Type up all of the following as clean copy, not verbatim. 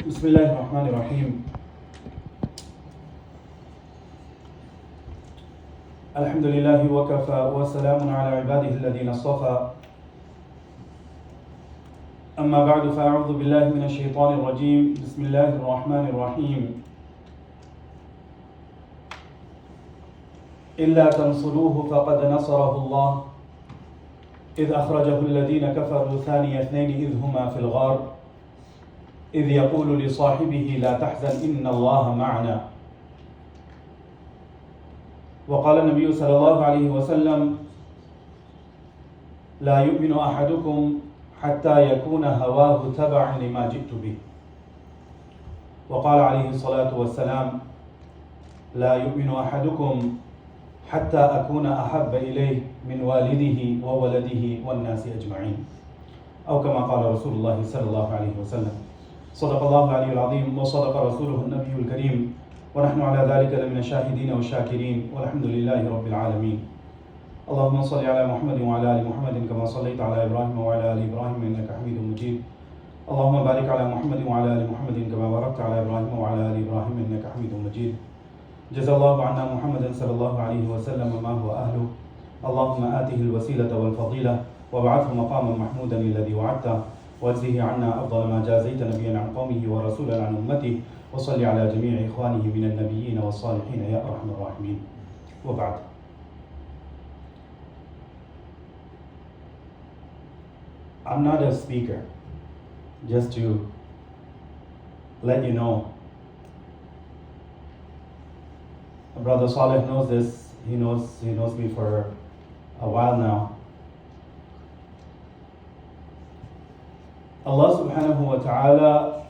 بسم الله الرحمن الرحيم الحمد لله وكفى وسلام على عباده الذين اصطفى أما بعد فأعوذ بالله من الشيطان الرجيم بسم الله الرحمن الرحيم إلا تنصروه فقد نصره الله إذ أخرجه الذين كفروا ثاني اثنين إذ هما في الغار إذ يقول لصاحبه لا تحزن إن الله معنا وقال النبي صلى الله عليه وسلم لا يؤمن أحدكم حتى يكون هواه تبعا لما جئت به وقال عليه الصلاة والسلام لا يؤمن أحدكم حتى أكون أحب إليه من والده وولده والناس أجمعين أو كما قال رسول الله صلى الله عليه وسلم صدق الله العلي العظيم وصدق رسوله النبي الكريم ونحن على ذلك لمن الشاهدين والشاكرين والحمد لله رب العالمين اللهم صل على محمد وعلى آل محمد كما صليت على إبراهيم وعلى آل إبراهيم إنك حميد مجيد اللهم بارك على محمد وعلى آل محمد كما باركت على إبراهيم وعلى آل إبراهيم إنك حميد مجيد جزا الله عنا محمدا صلى الله عليه وسلم ما هو أهله اللهم آته الوسيلة والفضيلة وابعثه مقاما محمودا الذي وعدته واجزه عنا أفضل ما جازيت نبيا عن قومه ورسولا عن أمته وصل على جميع إخوانه من النبيين والصالحين يا أرحم الراحمين وبعد. I'm not a speaker, just to let you know. Brother Saleh knows this. He knows me for a while now. Allah subhanahu wa ta'ala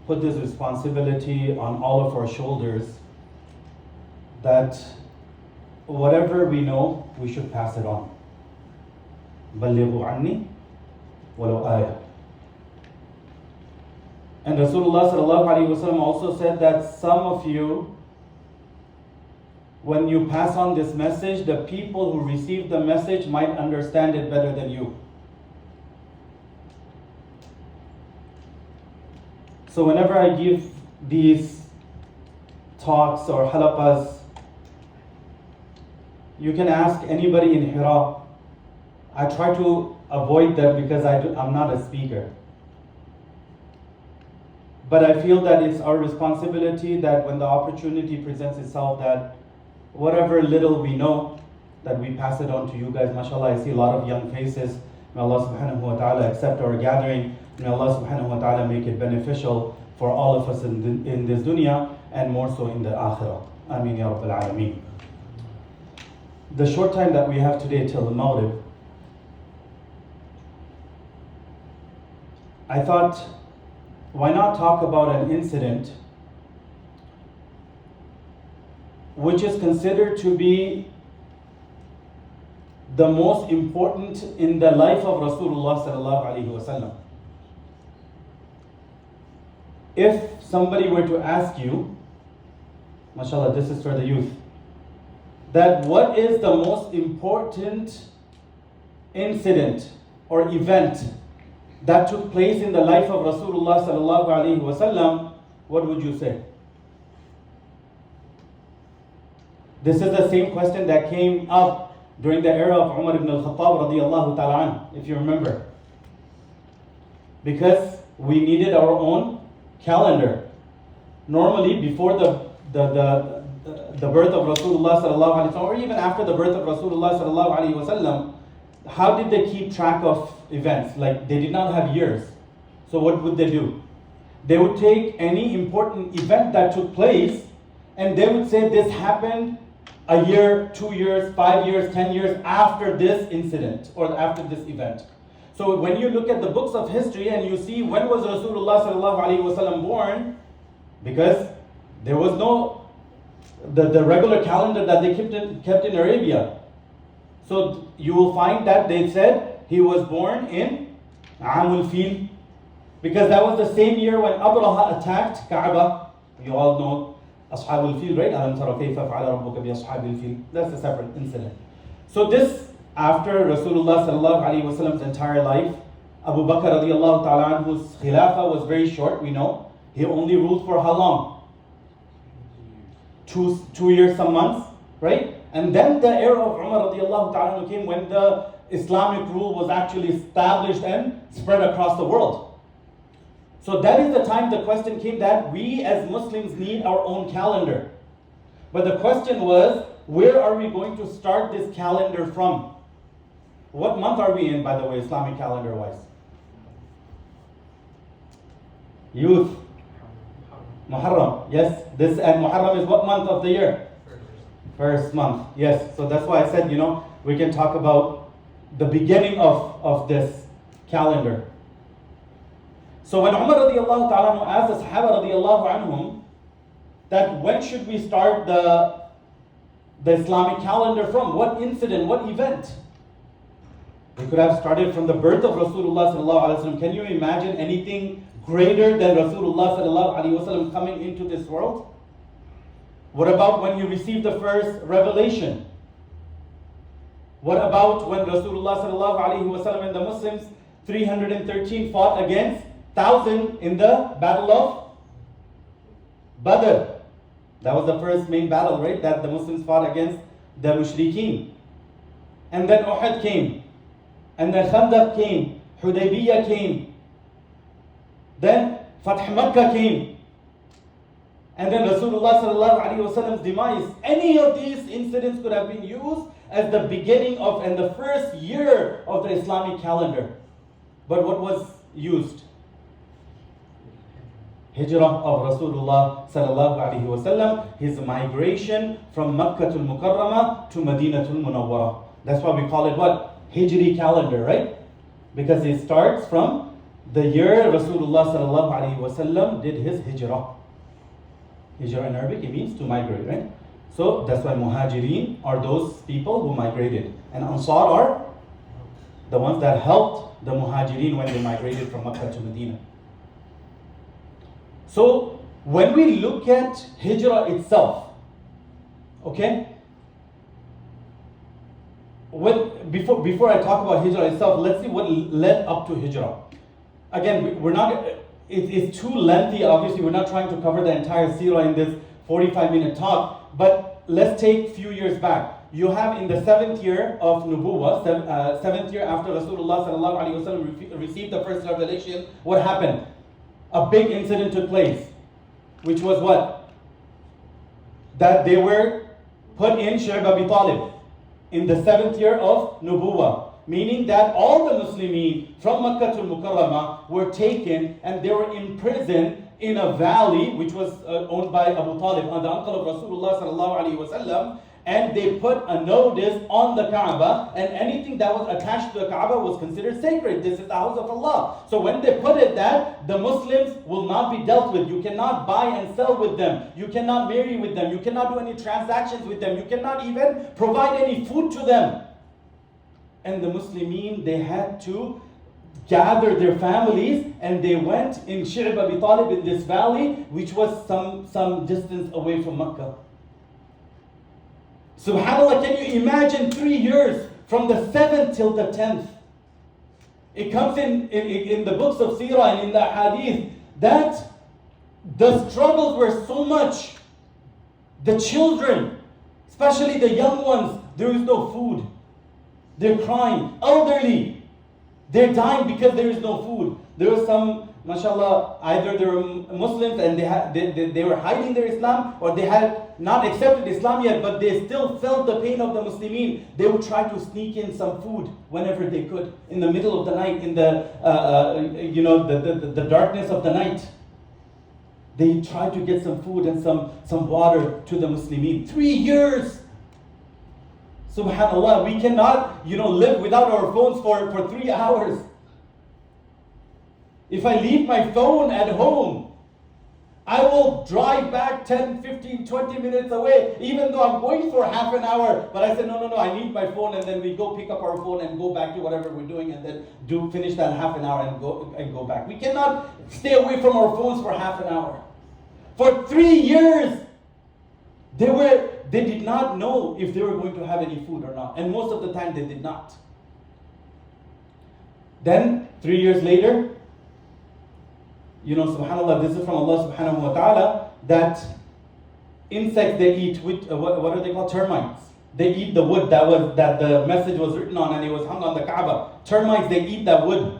put this responsibility on all of our shoulders that whatever we know, we should pass it on. بَلِّغُوا عَنِّي وَلَوْ آيَةً. And Rasulullah sallallahu alayhi wa sallam also said that some of you, when you pass on this message, the people who receive the message might understand it better than you. So whenever I give these talks or halaqas, you can ask anybody in Hira. I try to avoid them because I'm not a speaker. But I feel that it's our responsibility that when the opportunity presents itself, that whatever little we know, that we pass it on to you guys. MashaAllah, I see a lot of young faces. May Allah subhanahu wa ta'ala accept our gathering. May Allah subhanahu wa ta'ala make it beneficial for all of us in this dunya and more so in the akhirah. Ameen ya Rabbil Alameen. The short time that we have today till the Maghrib, I thought, why not talk about an incident which is considered to be the most important in the life of Rasulullah sallallahu alaihi wasallam. If somebody were to ask you, mashallah, this is for the youth, that what is the most important incident or event that took place in the life of Rasulullah sallallahu alaihi wasallam, what would you say? This is the same question that came up during the era of Umar ibn al-Khattab radiyallahu ta'ala an, if you remember. Because we needed our own calendar. Normally, before the birth of Rasulullah sallallahu alaihi wasallam, or even after the birth of Rasulullah sallallahu alaihi wasallam, how did they keep track of events? Like, they did not have years. So what would they do? They would take any important event that took place and they would say this happened a year, 2 years, 5 years, 10 years after this incident or after this event. So when you look at the books of history and you see when was Rasulullah sallallahu alaihi wasallam born, because there was no the regular calendar that they kept in Arabia. So you will find that they said he was born in Amul Fil, because that was the same year when Abraha attacked Kaaba. You all know Ashabul Fil, right? Alam tara kayfa fa'ala rabbuka bi ashabil fil. That's a separate incident. So this, after Rasulullah sallallahu alaihi wasallam's entire life, Abu Bakr radiallahu ta'ala anhu's khilafah was very short, we know. He only ruled for how long? 2 years, some months, right? And then the era of Umar radiallahu ta'ala anhu came when the Islamic rule was actually established and spread across the world. So that is the time the question came that we as Muslims need our own calendar. But the question was, where are we going to start this calendar from? What month are we in, by the way, Islamic calendar wise? Youth. Muharram. Yes, this and Muharram is what month of the year? First month. Yes. So that's why I said, we can talk about the beginning of this calendar. So when Umar radiallahu ta'ala asked the Sahaba radiallahu anhum that when should we start the Islamic calendar from? What incident, what event? We could have started from the birth of Rasulullah sallallahu alaihi wasallam. Can you imagine anything greater than Rasulullah sallallahu alaihi wasallam coming into this world? What about when he received the first revelation? What about when Rasulullah sallallahu alaihi wasallam and the Muslims 313 fought against 1,000 in the battle of Badr? That was the first main battle, right? That the Muslims fought against the Mushrikeen. And then Uhud came. And then Khandaq came. Hudaybiyah came. Then Fath Makkah came. And then Rasulullah sallallahu alaihi wasallam's demise. Any of these incidents could have been used as the beginning of and the first year of the Islamic calendar. But what was used? Hijrah of Rasulullah sallallahu alaihi wasallam, his migration from Makkah al-Mukarramah to Madinatul Munawwarah. That's why we call it what? Hijri calendar, right? Because it starts from the year Rasulullah sallallahu alaihi wasallam did his hijrah. Hijrah in Arabic, it means to migrate, right? So that's why Muhajirin are those people who migrated. And Ansar are the ones that helped the Muhajirin when they migrated from Makkah to Medina. So when we look at Hijrah itself, okay? Before I talk about Hijrah itself, let's see what led up to Hijrah. Again, we're not, it's too lengthy, obviously we're not trying to cover the entire seerah in this 45-minute talk, but let's take a few years back. You have in the 7th year of Nubuwwah, 7th year after Rasulullah sallallahu alaihi wasallam received the first revelation, what happened? A big incident took place, which was what? That they were put in Shi'b Abi Talib in the 7th year of Nubuwwah, meaning that all the Muslimin from Makkah to Mukarramah were taken and they were imprisoned in a valley which was owned by Abu Talib, the uncle of Rasulullah sallallahu alaihi wasallam. And they put a notice on the Kaaba, and anything that was attached to the Kaaba was considered sacred. This is the house of Allah. So when they put it that the Muslims will not be dealt with, you cannot buy and sell with them, you cannot marry with them, you cannot do any transactions with them, you cannot even provide any food to them. And the Muslimin, they had to gather their families and they went in Shi'b Abi Talib in this valley, which was some distance away from Makkah. SubhanAllah, can you imagine 3 years from the 7th till the 10th? It comes in the books of Seerah and in the Hadith that the struggles were so much. The children, especially the young ones, there is no food. They're crying. Elderly, they're dying because there is no food. There was some, mashallah, either they were Muslims and they were hiding their Islam, or they had not accepted Islam yet, but they still felt the pain of the Muslimin. They would try to sneak in some food whenever they could, in the middle of the night, in the the darkness of the night. They tried to get some food and some water to the Muslimin. 3 years. SubhanAllah, we cannot live without our phones for 3 hours. If I leave my phone at home, I will drive back 10, 15, 20 minutes away, even though I'm going for half an hour. But I said, no, I need my phone, and then we go pick up our phone and go back to whatever we're doing, and then finish that half an hour and go back. We cannot stay away from our phones for half an hour. For 3 years, they did not know if they were going to have any food or not. And most of the time they did not. Then 3 years later, subhanAllah, this is from Allah subhanahu wa ta'ala, that insects they eat, what are they called? Termites. They eat the wood that the message was written on and it was hung on the Kaaba. Termites, they eat that wood.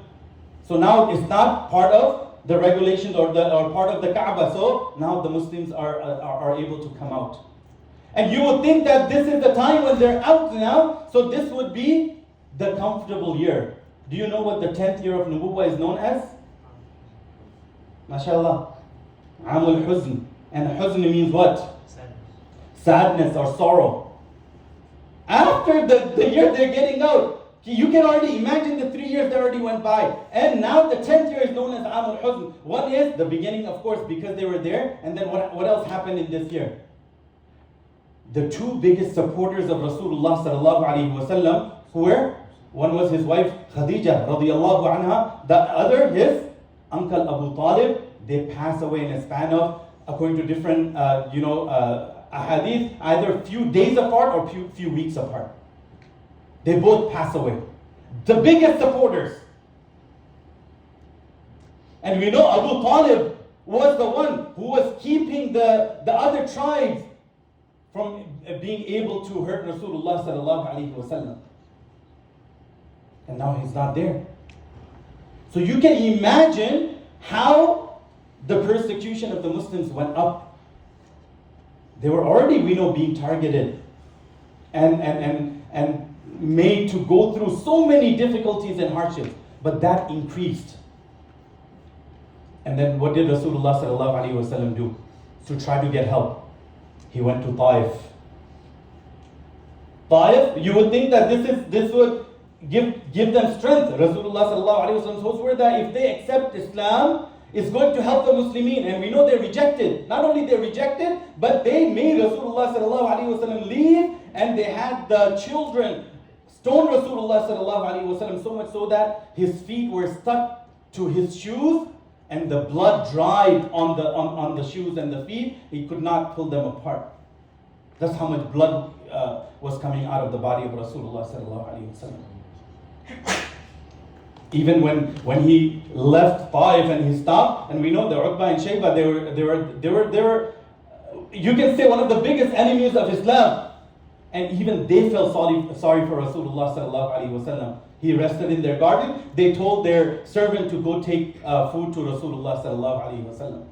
So now it's not part of the regulations or part of the Kaaba. So now the Muslims are able to come out. And you would think that this is the time when they're out now, so this would be the comfortable year. Do you know what the 10th year of Nubuwwah is known as? MashaAllah. Amul Huzn. And Huzn means what? Sadness or sorrow. After the year they're getting out, you can already imagine the 3 years that already went by. And now the 10th year is known as Amul Huzn. One is the beginning, of course, because they were there. And then what else happened in this year? The two biggest supporters of Rasulullah sallallahu alaihi wasallam, who were? One was his wife Khadija radiyallahu anha. The other, his uncle Abu Talib. They pass away in a span of, according to different, ahadith, either few days apart or few weeks apart. They both pass away. The biggest supporters. And we know Abu Talib was the one who was keeping the other tribes from being able to hurt Rasulullah sallallahu alaihi wasallam. And now he's not there. So you can imagine how the persecution of the Muslims went up. They were already, we know, being targeted and made to go through so many difficulties and hardships. But that increased. And then what did Rasulullah sallallahu alaihi wasallam do to try to get help? He went to Taif. Taif, you would think that this would give them strength. Rasulullah sallallahu alaihi wasallam's hopes were that if they accept Islam, it's going to help the Muslimin. And we know they rejected. Not only they rejected, but they made Rasulullah sallallahu alaihi wasallam leave, and they had the children stone Rasulullah sallallahu alaihi wasallam so much so that his feet were stuck to his shoes, and the blood dried on the shoes and the feet. He could not pull them apart. That's how much blood was coming out of the body of Rasulullah sallallahu alaihi wasallam. Even when he left Taif and he stopped, and we know the Utbah and Shayba, they were, you can say, one of the biggest enemies of Islam. And even they felt sorry for Rasulullah sallallahu alaihi wasallam. He rested in their garden. They told their servant to go take food to Rasulullah sallallahu alaihi wasallam.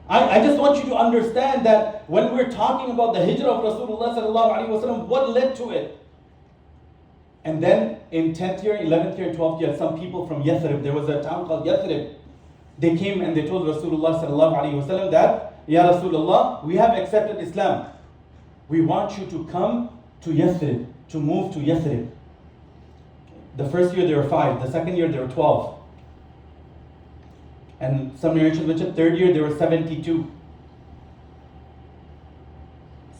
I just want you to understand that when we're talking about the hijrah of Rasulullah sallallahu alaihi wasallam, what led to it? And then in 10th year, 11th year, 12th year, some people from Yathrib, there was a town called Yathrib. They came and they told Rasulullah sallallahu alaihi wasallam that, Ya Rasulullah, we have accepted Islam. We want you to come to Yathrib, to move to Yathrib. The first year there were 5, the second year there were 12. And some narrations mention third year there were 72.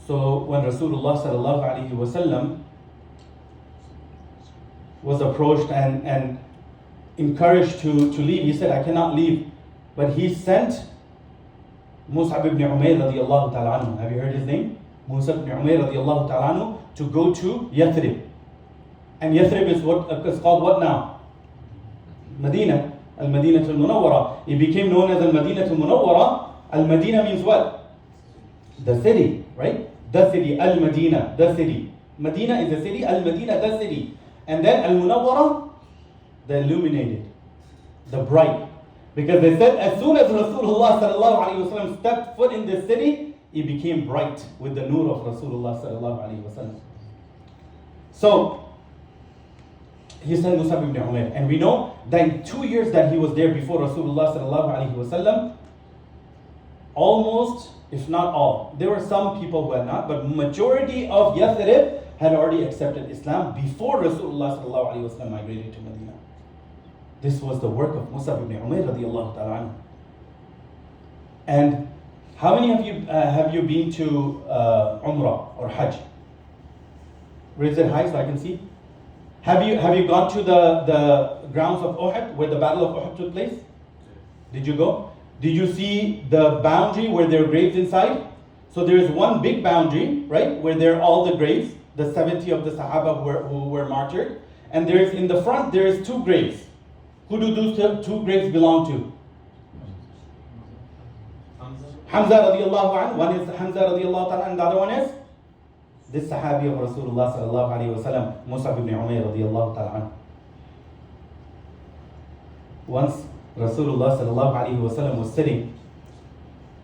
So when Rasulullah sallallahu alaihi wasallam was approached and encouraged to leave, he said, I cannot leave. But he sent Mus'ab ibn Umayr radiyallahu ta'ala anhu. Have you heard his name? Mus'ab ibn Umayr radiyallahu ta'ala anhu, to go to Yathrib. And Yathrib is called what now? Medina. Al-Madinah al-Munawwara. It became known as Al-Madinah al-Munawwara. Al-Madinah means what? The city, right? The city. Al-Madinah, the city. Medina is the city. Al-Madinah, the city. And then Al-Munawwara, the illuminated, the bright. Because they said as soon as Rasulullah sallallahu alaihi wasallam stepped foot in this city, it became bright with the nur of Rasulullah sallallahu alaihi wasallam. So he sent Mus'ab ibn Umayr, and we know that in 2 years that he was there before Rasulullah sallallahu alaihi wasallam, almost, if not all, there were some people who had not, but majority of Yathrib had already accepted Islam before Rasulullah sallallahu alaihi wasallam migrated to Medina. This was the work of Mus'ab ibn Umayr radiyallahu ta'ala anhu. And how many of you have you been to Umrah or Hajj? Raise it high so I can see. Have you gone to the grounds of Uhud, where the battle of Uhud took place? Did you go? Did you see the boundary where there are graves inside? So there is one big boundary, right, where there are all the graves, the 70 of the Sahaba who were martyred. And there is in the front there is two graves. Who do those two graves belong to? Hamza radiallahu anhu. One is Hamza radiallahu ta'ala, and the other one is this Sahabi of Rasulullah sallallahu alayhi wa sallam, Mus'ab ibn Umayr radiallahu ta'ala anhu. Once Rasulullah sallallahu alayhi wa sallam was sitting,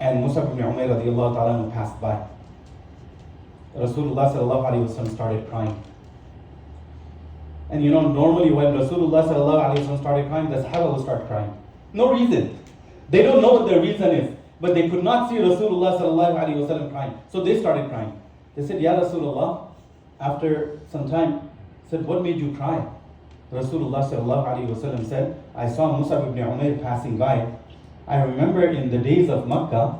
and Mus'ab ibn Umayr radiallahu ta'ala anhu passed by. Rasulullah sallallahu alayhi wa sallam started crying. And normally when Rasulullah sallallahu alayhi wa sallam started crying, the Sahaba will start crying. No reason. They don't know what the reason is. But they could not see Rasulullah sallallahu alayhi wa sallam crying. So they started crying. They said, Ya Rasulullah, after some time, said, what made you cry? Rasulullah sallallahu alayhi wa sallam said, I saw Mus'ab ibn Umayr passing by. I remember in the days of Makkah,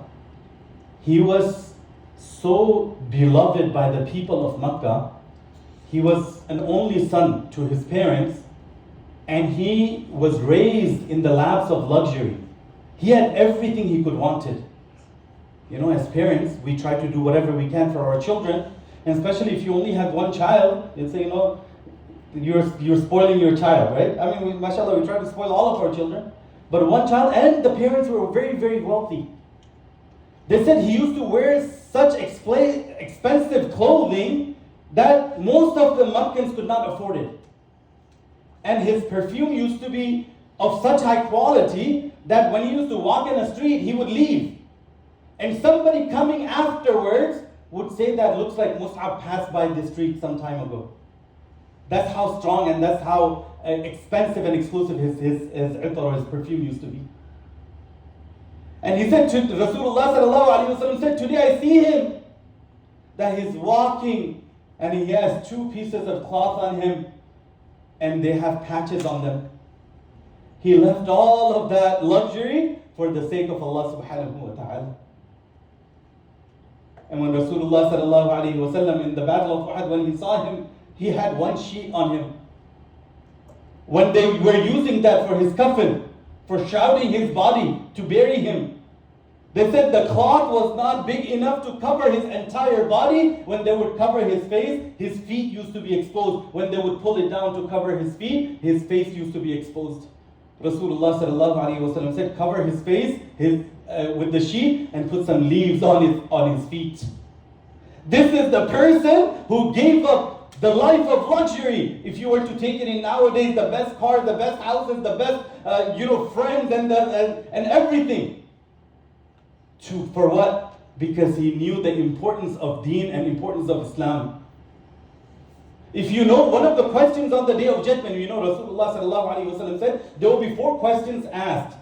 he was so beloved by the people of Makkah. He was an only son to his parents, and he was raised in the laps of luxury. He had everything he could wanted. As parents, we try to do whatever we can for our children, and especially if you only have one child, you'd say, you're spoiling your child, right? I mean, mashallah, we try to spoil all of our children, but one child, and the parents were very, very wealthy. They said he used to wear such expensive clothing that most of the Meccans could not afford it. And his perfume used to be of such high quality that when he used to walk in a street, he would leave. And somebody coming afterwards would say that looks like Mus'ab passed by this street some time ago. That's how strong and that's how expensive and exclusive his itar or his perfume used to be. And he said to Rasulullah sallallahu alayhi wa sallam said, today I see him, that he's walking and he has two pieces of cloth on him and they have patches on them. He left all of that luxury for the sake of Allah subhanahu wa ta'ala. And when Rasulullah sallallahu alayhi wa sallam in the battle of Uhud, when he saw him, he had one sheet on him. When they were using that for his coffin, for shrouding his body, to bury him, they said the cloth was not big enough to cover his entire body. When they would cover his face, his feet used to be exposed. When they would pull it down to cover his feet, his face used to be exposed. Rasulullah sallallahu alayhi wa sallam said, cover his face with the sheet and put some leaves on his feet. This is the person who gave up the life of luxury. If you were to take it in nowadays, the best cars, the best houses, the best friends and everything. For what? Because he knew the importance of deen and importance of Islam. If one of the questions on the day of judgment, Rasulullah sallallahu alayhi wa sallam said, there will be 4 questions asked.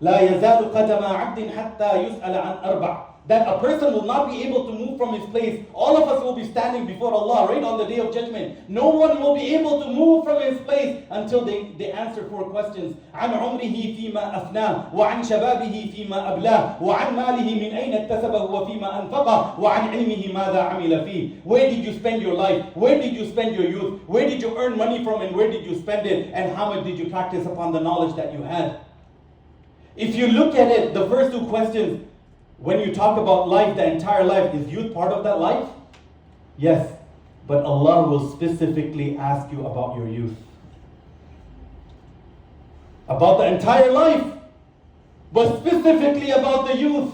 لا يزال قدم عبد حتى يسأل عن أربع. That a person will not be able to move from his place. All of us will be standing before Allah right on the day of judgment. No one will be able to move from his place until they answer 4 questions. عن عمره فيما أفناه وعن شبابه فيما أبلاه وعن ماله من أين اكتسبه وفيما أنفقه وعن علمه ماذا عمل فيه. Where did you spend your life? Where did you spend your youth? Where did you earn money from and where did you spend it? And how much did you practice upon the knowledge that you had? If you look at it, the first 2 questions, when you talk about life, the entire life, is youth part of that life? Yes, but Allah will specifically ask you about your youth. About the entire life, but specifically about the youth.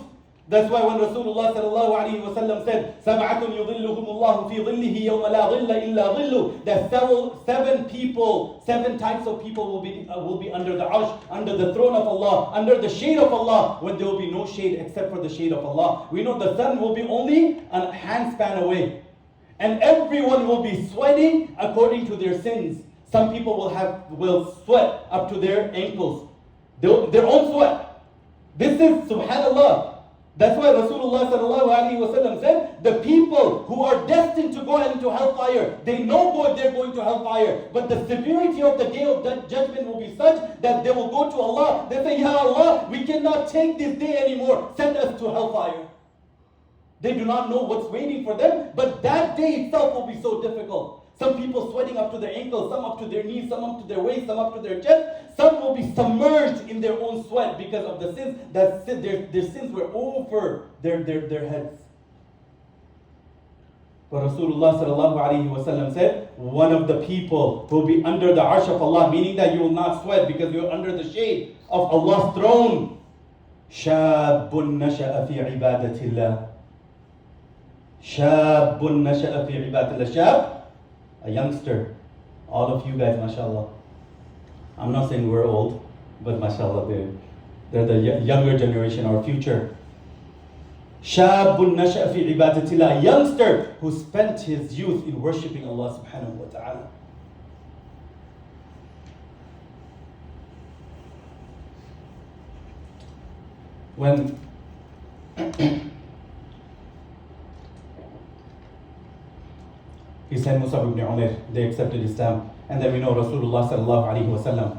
That's why when Rasulullah sallallahu alayhi wa sallam said, سَبْعَةٌ يُظِلُّهُمُ اللَّهُ فِي ظِلِّهِ يَوْمَ لَا ظِلَّ إِلَّا ظِلُّ. That 7 types of people will be under the arsh, under the throne of Allah, under the shade of Allah, when there will be no shade except for the shade of Allah. We know the sun will be only a handspan away. And everyone will be sweating according to their sins. Some people will sweat up to their ankles. Their own sweat. This is subhanallah. That's why Rasulullah sallallahu alayhi wa sallam said, the people who are destined to go into hellfire, they know they're going to hellfire, but the severity of the day of judgment will be such that they will go to Allah. They say, Ya Allah, we cannot take this day anymore. Send us to hellfire. They do not know what's waiting for them, but that day itself will be so difficult. Some people sweating up to their ankles, some up to their knees, some up to their waist, some up to their chest. Some will be submerged in their own sweat because of the sins their sins were over their heads. But Rasulullah sallallahu alayhi wa sallam said, one of the people who will be under the arsh of Allah, meaning that you will not sweat because you're under the shade of Allah's throne. شَابٌ نَشَأَ فِي عِبَادَةِ اللَّهِ. شَابٌ نَشَأَ فِي عِبَادَةِ اللَّهِ. Shab, a youngster. All of you guys, mashallah. I'm not saying we're old, but mashallah, they're the younger generation, our future. شَابٌ نَشَأَ فِي عِبَادَةِ اللَّهِ. A youngster who spent his youth in worshipping Allah subhanahu wa ta'ala. When he said Musab ibn Umair, they accepted Islam. And then we know Rasulullah sallallahu alayhi wa sallam,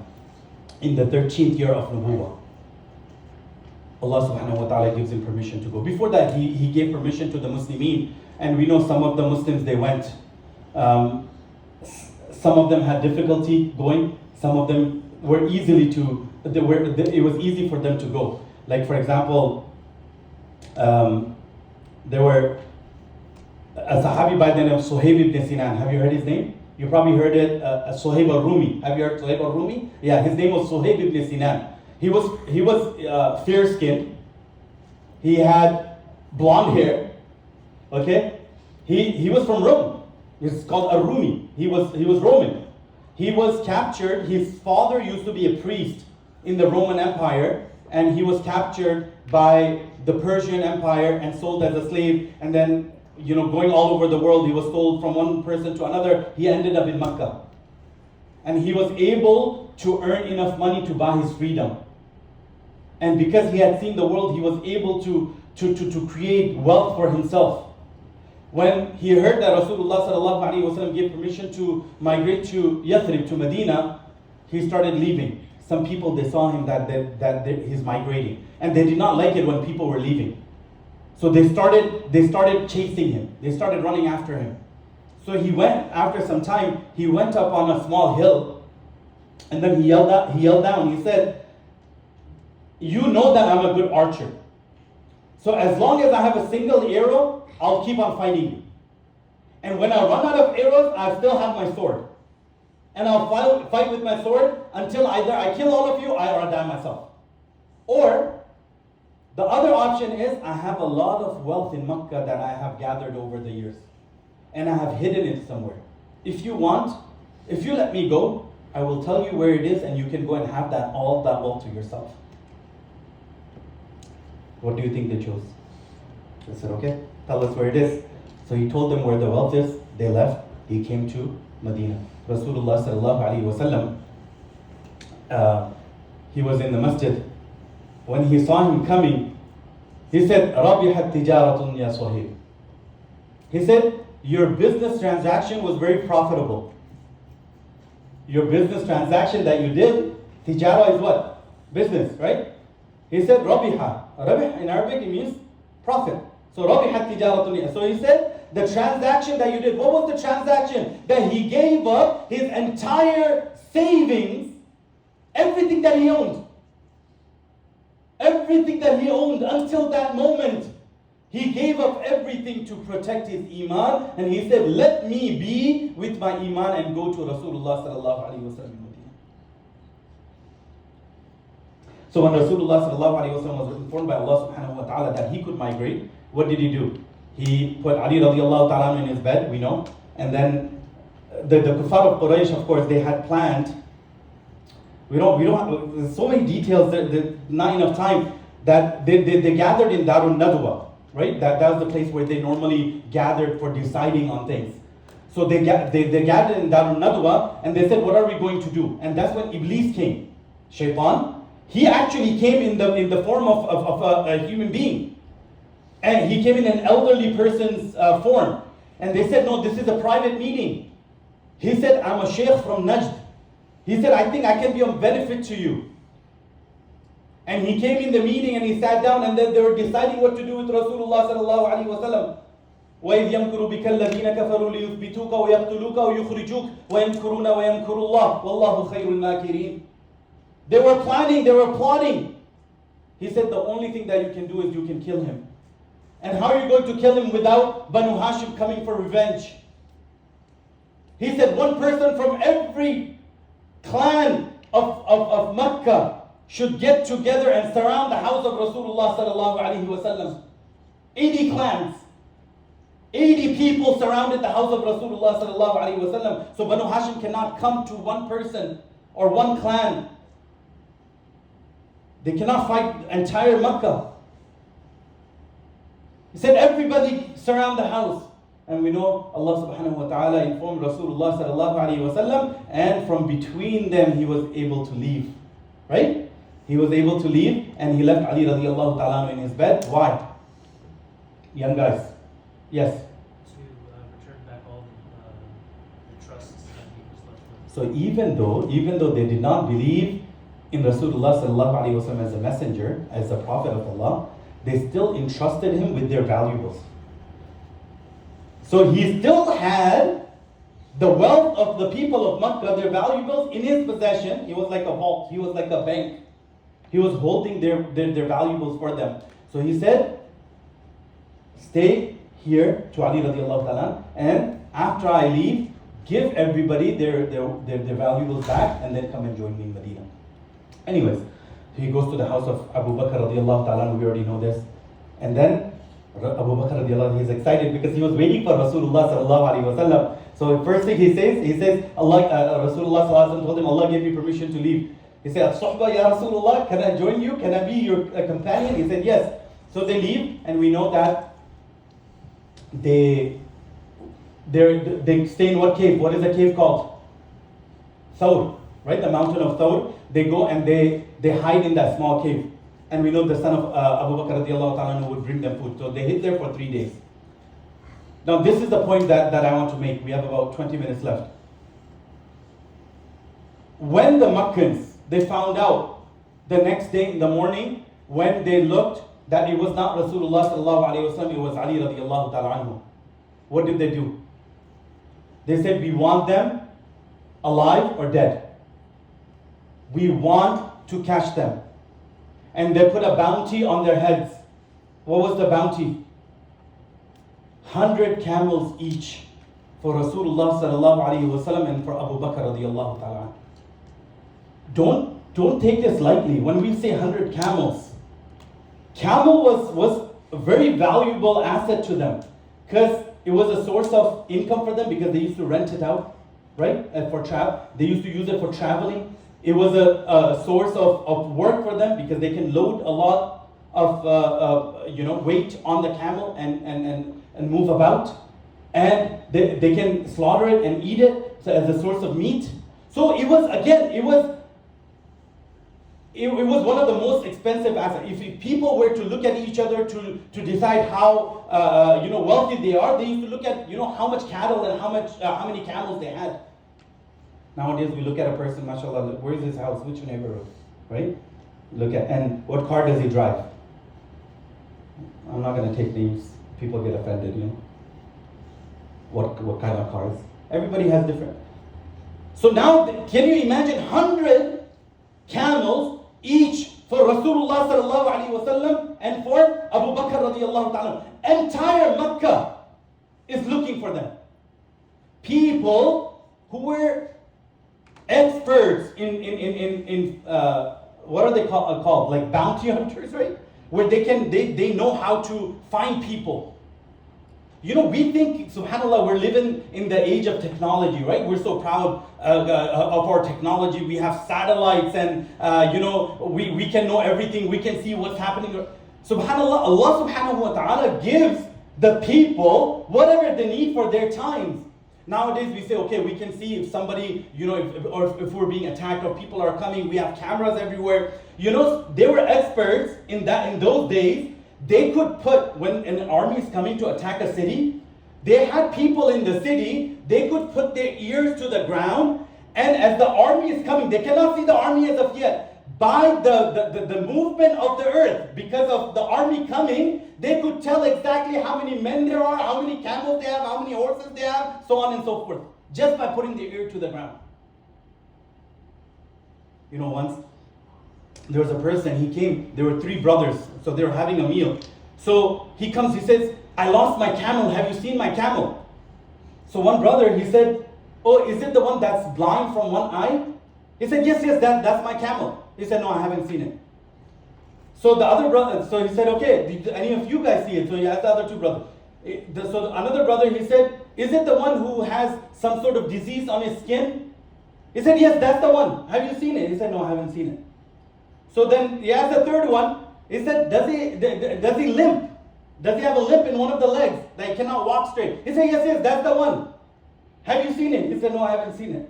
in the 13th year of Nubuwwah, Allah subhanahu wa ta'ala gives him permission to go. Before that, he gave permission to the Muslimin. And we know some of the Muslims, they went. Some of them had difficulty going. Some of them were it was easy for them to go. Like for example, there were a Sahabi by the name of Suhaib ibn Sinan. Have you heard his name? You probably heard it, Suhaib al-Rumi. Have you heard Suhaib al-Rumi? Yeah, his name was Suhaib ibn Sinan. He was fair-skinned. He had blonde hair. Okay? He was from Rome. It's called a Rumi. He was Roman. He was captured. His father used to be a priest in the Roman Empire, and he was captured by the Persian Empire and sold as a slave, and then going all over the world, he was sold from one person to another. He ended up in Mecca. And he was able to earn enough money to buy his freedom. And because he had seen the world, he was able to create wealth for himself. When he heard that Rasulullah sallallahu alaihi wasallam gave permission to migrate to Yathrib, to Medina, he started leaving. Some people, they saw him that he's migrating. And they did not like it when people were leaving. So they started chasing him. They started running after him. So he went, after some time, he went up on a small hill, and then he yelled down. He said, "You know that I'm a good archer. So as long as I have a single arrow, I'll keep on fighting you. And when I run out of arrows, I still have my sword. And I'll fight with my sword until either I kill all of you or I die myself. Or the other option is I have a lot of wealth in Makkah that I have gathered over the years. And I have hidden it somewhere. If you let me go, I will tell you where it is and you can go and have all that wealth to yourself." What do you think they chose? They said, "Okay, tell us where it is." So he told them where the wealth is. They left. He came to Medina. Rasulullah sallallahu alaihi wasallam, he was in the masjid. When he saw him coming, he said, "Rabihat tijaratun ya Suhaib." He said, "Your business transaction was very profitable. Your business transaction that you did, tijara is what? Business, right?" He said, "Rabiha." Rabih in Arabic, it means profit. So Rabihat tijaratun ya. So he said, the transaction that you did, what was the transaction? That he gave up his entire savings, everything that he owned. Everything that he owned until that moment. He gave up everything to protect his iman, and he said, "Let me be with my iman and go to Rasulullah sallallahu alaihi wasallam." So when Rasulullah sallallahu alaihi wasallam was informed by Allah subhanahu wa ta'ala that he could migrate, what did he do? He put Ali radiallahu ta'ala in his bed, we know, and then the kuffar of Quraysh, of course, they had planned. We don't have, there's so many details, there's not enough time, that they gathered in Darun Nadwa, right? That was the place where they normally gathered for deciding on things. So they gathered in Darun Nadwa, and they said, "What are we going to do?" And that's when Iblis came, Shaitan. He actually came in the form of a human being. And he came in an elderly person's form. And they said, "No, this is a private meeting." He said, "I'm a sheikh from Najd." He said, "I think I can be of benefit to you." And he came in the meeting and he sat down, and then they were deciding what to do with Rasulullah sallallahu alaihi wasallam. وَإِذْ يَمْكُرُ بِكَ الَّذِينَ كَفَرُوا لِيُثْبِتُوكَ وَيَقْتُلُوكَ وَيُخْرِجُوكَ وَيَمْكُرُونَ وَيَمْكُرُ اللَّهُ وَاللَّهُ خَيْرُ الْمَاكِرِينَ. They were planning, they were plotting. He said, "The only thing that you can do is you can kill him. And how are you going to kill him without Banu Hashim coming for revenge? He said one person from every clan of Makkah should get together and surround the house of Rasulullah sallallahu alaihi wasallam. 80 clans. 80 people surrounded the house of Rasulullah sallallahu alaihi wasallam. So Banu Hashim cannot come to one person or one clan. They cannot fight entire Makkah. He said everybody surround the house. And we know Allah subhanahu wa ta'ala informed Rasulullah sallallahu alaihi wasallam, and from between them he was able to leave. Right? He was able to leave, and he left Ali radiallahu ta'ala in his bed. Why? Young guys. Yes? To return back all the trusts that he was left with. So even though they did not believe in Rasulullah sallallahu alaihi wasallam as a messenger, as a prophet of Allah, they still entrusted him with their valuables. So he still had the wealth of the people of Makkah, their valuables in his possession. He was like a vault. He was like a bank. He was holding their valuables for them. So he said, stay here to Ali radiallahu ta'ala, and after I leave, give everybody their valuables back, and then come and join me in Medina. Anyways, so he goes to the house of Abu Bakr radiallahu ta'ala, we already know this. And then Abu Bakr radiallahu, he's excited because he was waiting for Rasulullah sallallahu alaihi wasallam. So the first thing he says, Allah, Rasulullah sallallahu alaihi wasallam told him, Allah gave me permission to leave. He said, As-suhba ya Rasulullah, can I join you? Can I be your companion? He said, yes. So they leave, and we know that they stay in what cave? What is the cave called? Thawr, right? The mountain of Thawr. They go and they hide in that small cave. And we know the son of Abu Bakr radiallahu ta'ala would bring them food. So they hid there for 3 days. Now this is the point that I want to make. We have about 20 minutes left. When the Makkans, they found out the next day in the morning, when they looked that it was not Rasulullah sallallahu alayhi wa sallam, it was Ali radiallahu ta'ala anhu. What did they do? They said, we want them alive or dead. We want to catch them. And they put a bounty on their heads. What was the bounty? 100 camels each for Rasulullah sallallahu alaihi wasallam and for Abu Bakr radiallahu ta'ala. Don't take this lightly. When we say 100 camels, camel was a very valuable asset to them, because it was a source of income for them, because they used to rent it out, right? And for travel, they used to use it for traveling. It was a source of work for them, because they can load a lot of weight on the camel and move about, and they can slaughter it and eat it, so as a source of meat. So it was one of the most expensive assets. If people were to look at each other to decide how wealthy they are, they used to look at how much cattle and how many camels they had. Nowadays, we look at a person, mashallah, where is his house, which neighborhood, right? Look at, and what car does he drive? I'm not going to take names. People get offended, What kind of cars? Everybody has different. So now, can you imagine 100 camels each for Rasulullah sallallahu alaihi wasallam and for Abu Bakr radiallahu ta'ala? Entire Makkah is looking for them. People who were experts in what are they called? Like bounty hunters, right? Where they know how to find people. We think, subhanAllah, we're living in the age of technology, right? We're so proud of our technology. We have satellites, and we can know everything. We can see what's happening. SubhanAllah, Allah subhanahu wa ta'ala gives the people whatever they need for their times. Nowadays we say, okay, we can see if somebody, if we're being attacked or people are coming. We have cameras everywhere. They were experts in those days. They could put, when an army is coming to attack a city, they had people in the city, they could put their ears to the ground, and as the army is coming, they cannot see the army as of yet. By the movement of the earth, because of the army coming, they could tell exactly how many men there are, how many camels they have, how many horses they have, so on and so forth, just by putting their ear to the ground. Once there was a person, he came, there were 3 brothers, so they were having a meal. So he comes, he says, I lost my camel. Have you seen my camel? So one brother, he said, oh, is it the one that's blind from one eye? He said, yes, that's my camel. He said, no, I haven't seen it. So the other brother, so he said, okay, did any of you guys see it? So he asked the other two brothers. So another brother, he said, is it the one who has some sort of disease on his skin? He said, yes, that's the one. Have you seen it? He said, no, I haven't seen it. So then he asked the third one. He said, does he limp? Does he have a limp in one of the legs that he cannot walk straight? He said, yes, that's the one. Have you seen it? He said, no, I haven't seen it.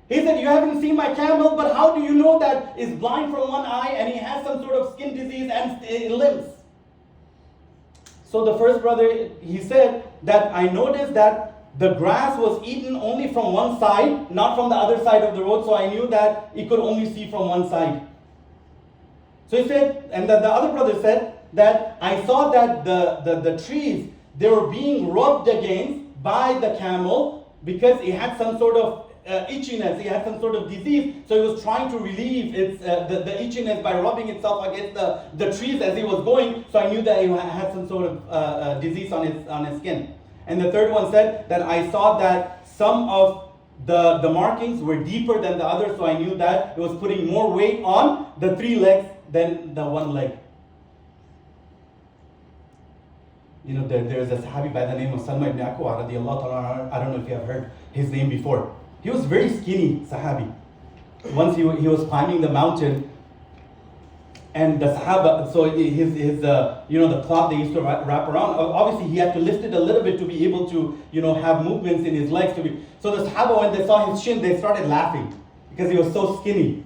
He said, you haven't seen my camel, but how do you know that is blind from one eye and he has some sort of skin disease and limps? So the first brother, he said that I noticed that the grass was eaten only from one side, not from the other side of the road, so I knew that he could only see from one side. So he said, and the other brother said that I saw that the trees, they were being rubbed against by the camel because it had some sort of itchiness, it had some sort of disease, so he was trying to relieve its the itchiness by rubbing itself against the trees as he was going, so I knew that he had some sort of disease on his skin. And the third one said that I saw that some of the markings were deeper than the others, so I knew that it was putting more weight on the three legs than the one leg. You know, there's a Sahabi by the name of Salma ibn Akwa radiallahu ta'ala. I don't know if you have heard his name before. He was very skinny Sahabi. Once he was climbing the mountain, and the Sahaba, so his the cloth they used to wrap around, obviously he had to lift it a little bit to be able to, have movements in his legs. So the Sahaba, when they saw his shin, they started laughing because he was so skinny.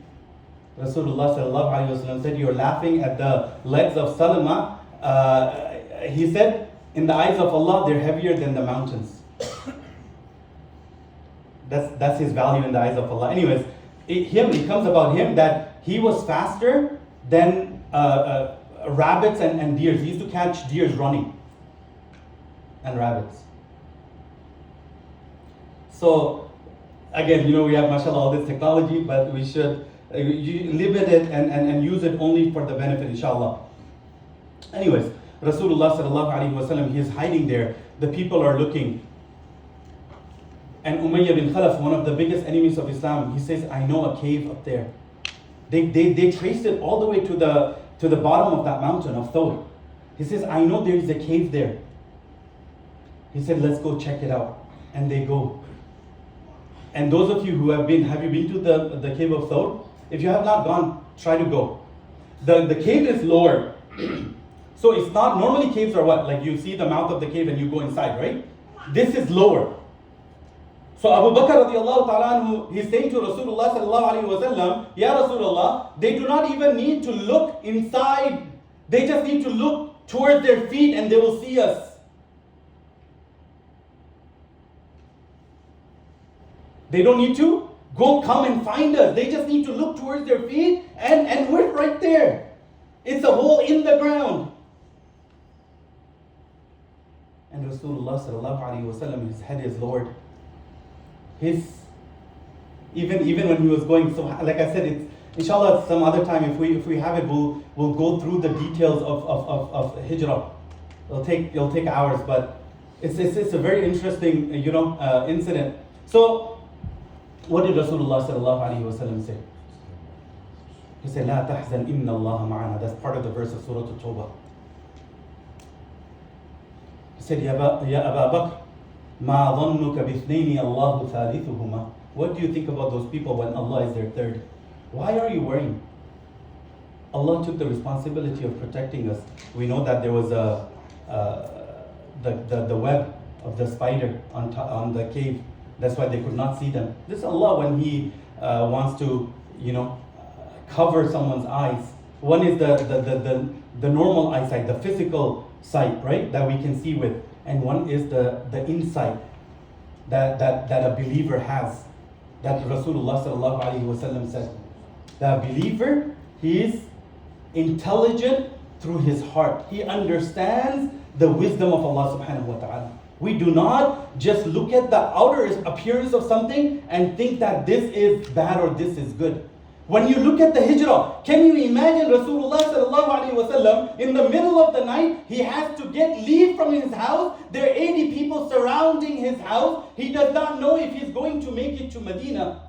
Rasulullah sallallahu alaihi wasallam said, you're laughing at the legs of Salama. He said, in the eyes of Allah, they're heavier than the mountains. That's his value in the eyes of Allah. Anyways, it comes about him that he was faster than rabbits and deers. He used to catch deers running and rabbits. So again, we have mashallah all this technology, but we should limit it and use it only for the benefit, inshallah. Anyways, Rasulullah sallallahu alaihi wasallam, he is hiding there. The people are looking. And Umayyah bin Khalaf, one of the biggest enemies of Islam, he says, I know a cave up there. They traced it all the way to the bottom of that mountain of Thawr. He says, I know there is a cave there. He said, let's go check it out. And they go. And those of you who have you been to the cave of Thawr? If you have not gone, try to go. The cave is lower. So it's not, normally caves are what? Like you see the mouth of the cave and you go inside, right? This is lower. So Abu Bakr radiallahu ta'ala anhu, he's saying to Rasulullah sallallahu alayhi wa sallam, Ya Rasulullah, they do not even need to look inside. They just need to look towards their feet and they will see us. They don't need to come and find us. They just need to look towards their feet and we're right there. It's a hole in the ground. And Rasulullah sallallahu alayhi wa sallam, his head is lowered. Even when he was going, so like I said, it's inshallah some other time if we have it, we'll go through the details of hijrah. It'll take hours, but it's a very interesting incident. So what did Rasulullah sallallahu alaihi wasallam say? He said, "La tahzan, inna Allah ma'ana." That's part of the verse of Surah At-Tawbah. He said, Ya Aba Bakr, ma dhannuka bithnayni Allahu thalithuhuma. What do you think about those people when Allah is their third? Why are you worrying? Allah took the responsibility of protecting us. We know that there was the web of the spider on the cave. That's why they could not see them. This is Allah when He wants to, cover someone's eyes. One is the normal eyesight, the physical sight, right, that we can see with, and one is the insight that a believer has. That Rasulullah sallallahu alaihi wasallam said, the believer, he is intelligent through his heart. He understands the wisdom of Allah subhanahu wa ta'ala. We do not just look at the outer appearance of something and think that this is bad or this is good. When you look at the hijrah, can you imagine Rasulullah sallallahu alaihi wasallam in the middle of the night, he has to leave from his house. There are 80 people surrounding his house. He does not know if he's going to make it to Medina.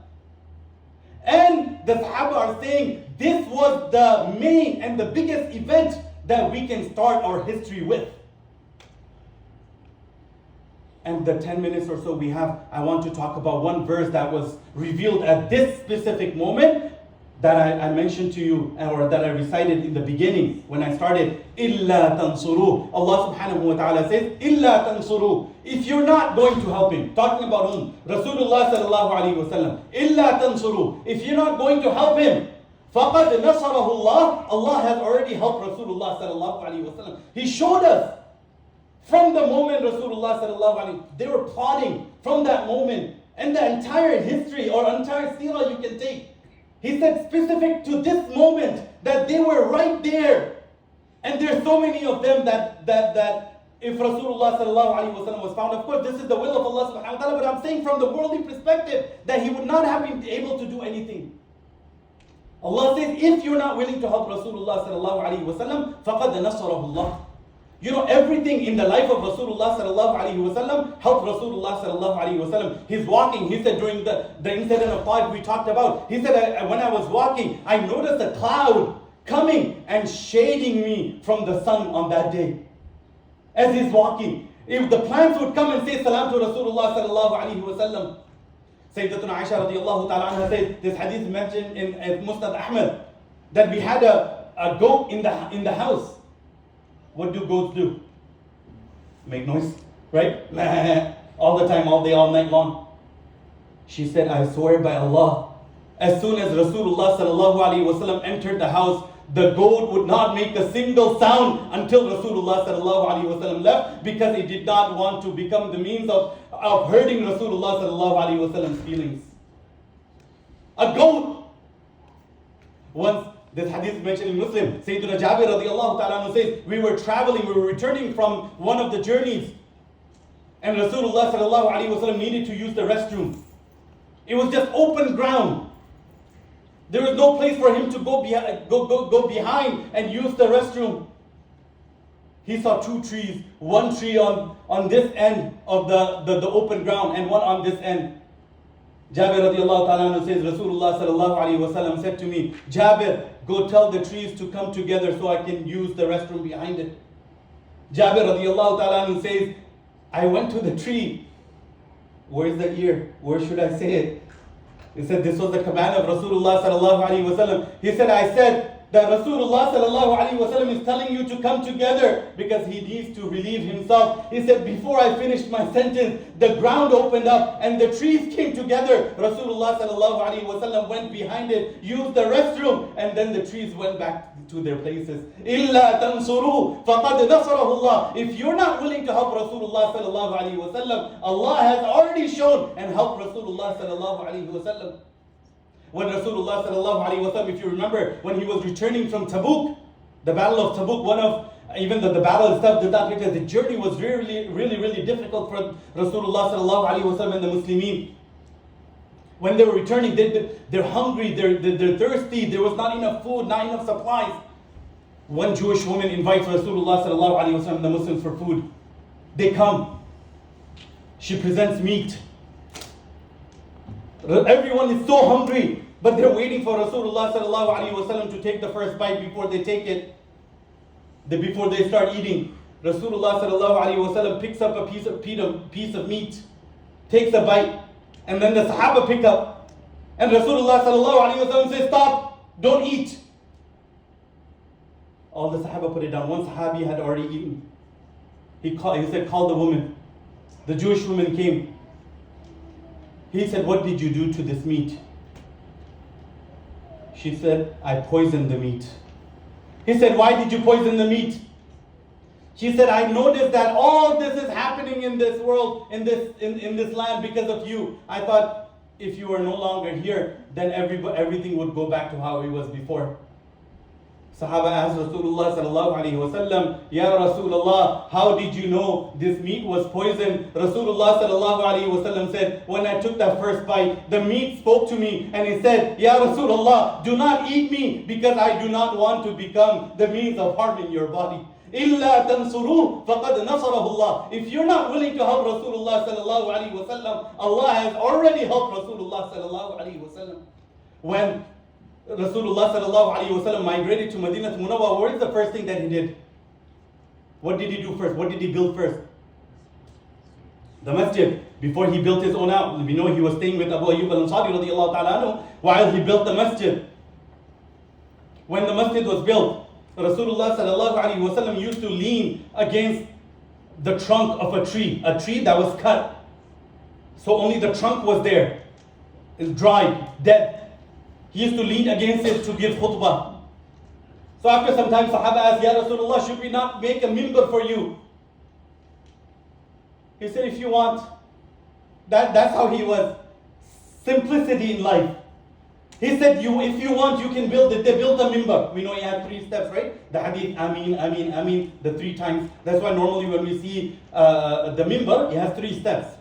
And the Sahaba are saying, this was the main and the biggest event that we can start our history with. And the 10 minutes or so we have, I want to talk about one verse that was revealed at this specific moment that I mentioned to you, or that I recited in the beginning when I started. إِلَّا تَنْصُرُوا. Allah subhanahu wa ta'ala says, إِلَّا تَنْصُرُوا. If you're not going to help him, talking about whom? Rasulullah sallallahu alayhi wa sallam. إِلَّا تَنْصُرُوا. If you're not going to help him, فَقَدْ نَصَرَهُ اللَّهُ. Allah has already helped Rasulullah sallallahu alayhi wa sallam. He showed us from the moment Rasulullah sallallahu alayhi wa sallam, they were plotting from that moment, and the entire history or entire seerah you can take. He said specific to this moment that they were right there. And there's so many of them that if Rasulullah sallallahu alaihi wasallam was found, of course this is the will of Allah subhanahu wa ta'ala, but I'm saying from the worldly perspective that he would not have been able to do anything. Allah says, if you're not willing to help Rasulullah sallallahu alaihi wasallam, فَقَدْ نَصَرَهُ اللَّهُ. You know, everything in the life of Rasulullah sallallahu alaihi wasallam helped Rasulullah sallallahu alaihi wasallam. He's walking. He said during the incident of Taif we talked about. He said, when I was walking, I noticed a cloud coming and shading me from the sun on that day. As he's walking, if the plants would come and say salam to Rasulullah sallallahu alaihi wasallam. Sayyidatuna Aisha radiyallahu ta'ala anha says, this hadith mentioned in Musnad Ahmad, that we had a goat in the house. What do goats do? Make noise, right? All the time, all day, all night long. She said, I swear by Allah, as soon as Rasulullah sallallahu alaihi wasallam entered the house, the goat would not make a single sound until Rasulullah sallallahu alaihi wasallam left, because it did not want to become the means of hurting Rasulullah sallallahu alaihi wasallam's feelings. A goat. Once, this hadith is mentioned in Muslim. Sayyidina Jabir radiyallahu ta'ala says, we were traveling, we were returning from one of the journeys, and Rasulullah sallallahu alaihi wasallam needed to use the restroom. It was just open ground. There was no place for him to go behind and use the restroom. He saw two trees, one tree on this end of the open ground and one on this end. Jabir radiallahu ta'ala says, Rasulullah sallallahu alayhi wa sallam said to me, Jabir, go tell the trees to come together so I can use the restroom behind it. Jabir radiallahu ta'ala says, I went to the tree. Where's the ear? Where should I say it? He said, this was the command of Rasulullah sallallahu alayhi wa sallam. He said, I said that Rasulullah sallallahu alayhi wa sallam is telling you to come together because he needs to relieve himself. He said, before I finished my sentence, the ground opened up and the trees came together. Rasulullah sallallahu alayhi wa sallam went behind it, used the restroom, and then the trees went back to their places. إِلَّا تَنْصُرُوا فَقَدْ نَصَرَهُ اللَّهُ. If you're not willing to help Rasulullah sallallahu alayhi wa sallam, Allah has already shown and helped Rasulullah sallallahu alayhi wa sallam. When Rasulullah sallallahu alayhi wa sallam, if you remember, when he was returning from Tabuk, the battle of Tabuk, even the battle itself did not take place. The journey was really difficult for Rasulullah sallallahu alayhi wa sallam and the Muslimin. When they were returning, they're hungry, they're thirsty, there was not enough food, not enough supplies. One Jewish woman invites Rasulullah sallallahu alayhi wa sallam and the Muslims for food. They come. She presents meat. Everyone is so hungry, but they're waiting for Rasulullah sallallahu alaihi wasallam to take the first bite before they take it. Before they start eating, Rasulullah sallallahu alaihi wasallam picks up a piece of meat, takes a bite, and then the Sahaba pick up, and Rasulullah sallallahu alaihi wasallam says, "Stop! Don't eat." All the Sahaba put it down. One Sahabi had already eaten. He said, "Call the woman." The Jewish woman came. He said, "What did you do to this meat?" She said, "I poisoned the meat." He said, "Why did you poison the meat?" She said, "I noticed that all this is happening in this world, in this land because of you. I thought if you were no longer here, then everything would go back to how it was before." Sahaba asked Rasulullah sallallahu alaihi wasallam, Ya Rasulullah, how did you know this meat was poison? Rasulullah sallallahu alaihi wasallam said, when I took that first bite, the meat spoke to me and it said, Ya Rasulullah, do not eat me because I do not want to become the means of harming your body. إِلَّا تَنْصُرُوهُ فَقَدْ نَصَرَهُ اللَّهُ. If you're not willing to help Rasulullah sallallahu alaihi wasallam, Allah has already helped Rasulullah sallallahu alaihi wasallam. When Rasulullah sallallahu alaihi wasallam migrated to Medina to Munawwar, what is the first thing that he did? What did he do first? What did he build first? The masjid. Before he built his own house, we know he was staying with Abu Ayyub al-Ansari radiyallahu ta'ala anhu while he built the masjid. When the masjid was built, Rasulullah sallallahu alaihi wasallam used to lean against the trunk of a tree that was cut. So only the trunk was there. It's dried, dead. He used to lean against it to give khutbah. So after some time, Sahaba asked, Ya Rasulullah, should we not make a minbar for you? He said, if you want. That's how he was. Simplicity in life. He said, if you want, you can build it. They built a minbar. We know he had 3 steps, right? The hadith, Ameen, Ameen, Ameen, the 3 times. That's why normally when we see the minbar, it has 3 steps.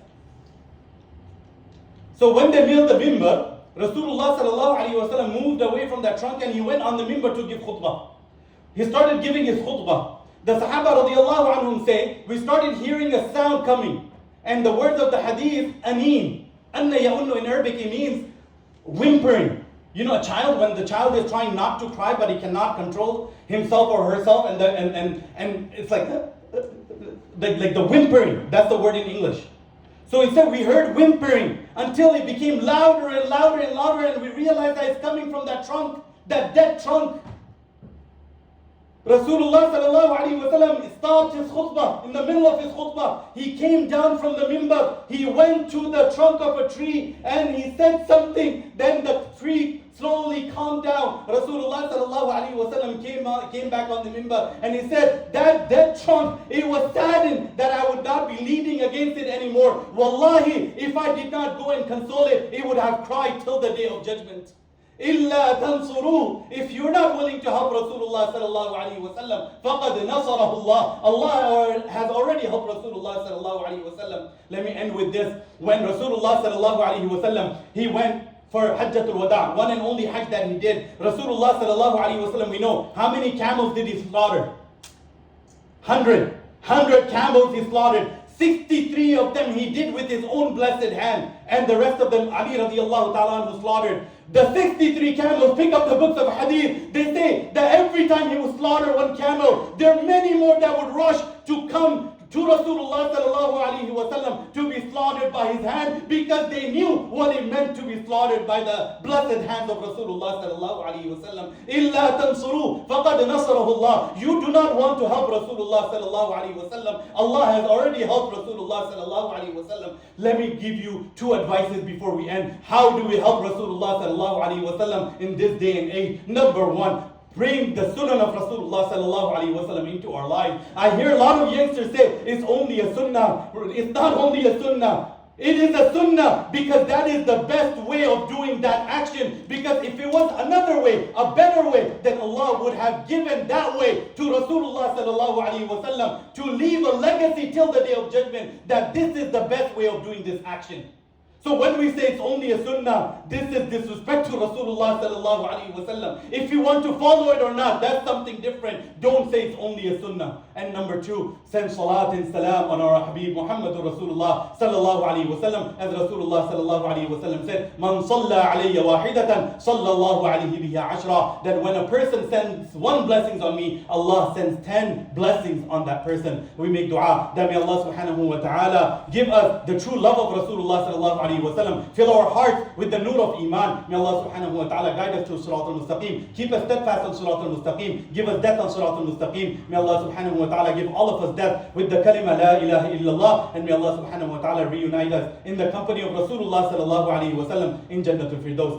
So when they built the minbar, Rasulullah sallallahu alaihi wasallam moved away from that trunk and he went on the minbar to give khutbah. He started giving his khutbah. The Sahaba radiyallahu anhum say, we started hearing a sound coming. And the words of the hadith, Ameen. Anna ya'unnu in Arabic, it means whimpering. You know, a child, when the child is trying not to cry, but he cannot control himself or herself, and it's like the whimpering. That's the word in English. So he said, we heard whimpering until it became louder and louder and louder, and we realized that it's coming from that trunk, that dead trunk. Rasulullah sallallahu alaihi wasallam stopped his khutbah. In the middle of his khutbah, he came down from the minbar. He went to the trunk of a tree and he said something. Then the tree slowly calmed down. Rasulullah sallallahu alaihi wasallam came back on the minbar and he said, that dead trunk, it was saddened that I would not be leaning against it anymore. Wallahi, if I did not go and console it, it would have cried till the day of judgment. إِلَّا تَنْصُرُوهُ. If you're not willing to help Rasulullah sallallahu alaihi wasallam, فَقَدْ نَصَرَهُ اللَّهُ. Allah has already helped Rasulullah sallallahu alaihi wasallam. Let me end with this. When Rasulullah sallallahu alaihi wasallam, he went for Hajjatul Wada', one and only Hajj that he did. Rasulullah sallallahu alaihi wasallam, we know how many camels did he slaughter? 100 camels he slaughtered. 63 of them he did with his own blessed hand, and the rest of them Ali radiallahu ta'ala anhu slaughtered. The 63 camels, pick up the books of hadith, they say that every time he would slaughter one camel, there are many more that would rush to come to Rasulullah sallallahu alaihi wasallam to be slaughtered by his hand, because they knew what it meant to be slaughtered by the blessed hands of Rasulullah sallallahu alaihi wasallam. إِلَّا تَنْصُرُوا فَقَدْ نَصَرَهُ اللَّهُ. You do not want to help Rasulullah sallallahu alaihi wasallam. Allah has already helped Rasulullah sallallahu alaihi wasallam. Let me give you 2 advices before we end. How do we help Rasulullah sallallahu alaihi wasallam in this day and age? Number 1, bring the sunnah of Rasulullah sallallahu alaihi wasallam into our lives. I hear a lot of youngsters say, it's only a sunnah. It's not only a sunnah. It is a sunnah, because that is the best way of doing that action. Because if it was another way, a better way, then Allah would have given that way to Rasulullah sallallahu alaihi wasallam to leave a legacy till the day of judgment, that this is the best way of doing this action. So when we say it's only a sunnah, this is disrespect to Rasulullah sallallahu alaihi wasallam. If you want to follow it or not, that's something different. Don't say it's only a sunnah. And number 2, send salat and salam on our Habib Muhammad Rasulullah sallallahu alaihi wasallam. As Rasulullah sallallahu alaihi wasallam said, Man salla alayya wahidatan, sallallahu alayhi biha ashra. That when a person sends 1 blessings on me, Allah sends 10 blessings on that person. We make dua that may Allah subhanahu wa ta'ala give us the true love of Rasulullah sallallahu alaihi wasallam. Fill our hearts with the nur of iman. May Allah subhanahu wa ta'ala guide us to Sirat al-Mustaqim. Keep us steadfast on Sirat al-Mustaqim. Give us death on Sirat al-Mustaqim. May Allah subhanahu wa ta'ala give all of us death with the kalima la ilaha illallah. And may Allah subhanahu wa ta'ala reunite us in the company of Rasulullah sallallahu alayhi wa sallam in Jannatul Firdaus.